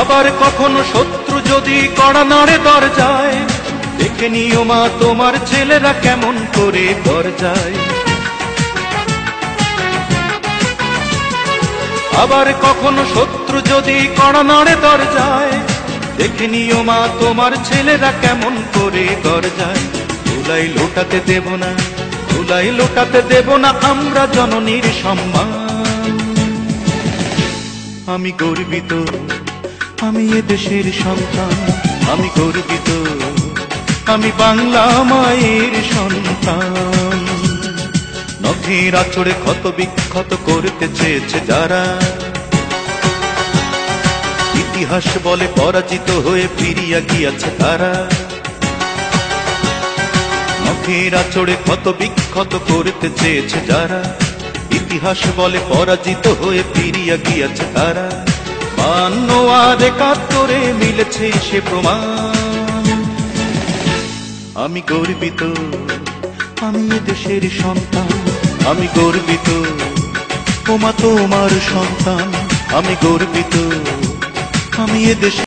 আবার কখনো শত্রু যদি কড়া নাড়ে দরজায়, দেখে নিও মা তোমার ছেলেরা কেমন করে দরজায়। আবার কখনো শত্রু যদি কড়া নাড়ে দরজায়, দেখে নিও মা তোমার ছেলেরা কেমন করে দরজায়। ধুলাই লোটাতে দেব না, ধুলাই লোটাতে দেব না আমরা জননীর সম্মান। আমি গর্বিত, আমি এ দেশের সন্তান, আমি গর্বিত, আমি বাংলা মায়ের সন্তান। নখের আঁচড়ে ক্ষত বিক্ষত করতে চেয়েছে যারা, ইতিহাস বলে পরাজিত হয়ে ফিরিয়া গিয়াছে তারা। নখের আঁচড়ে ক্ষত বিক্ষত করতে চেয়েছে যারা, ইতিহাস বলে পরাজিত হয়ে ফিরিয়া গিয়াছে তারা। 52 আর 71 মিলেছে সে প্রমাণ। আমি গর্বিত, আমি এ দেশের সন্তান, আমি গর্বিত, ওমা তোমার সন্তান। আমি গর্বিত, আমি এ দেশের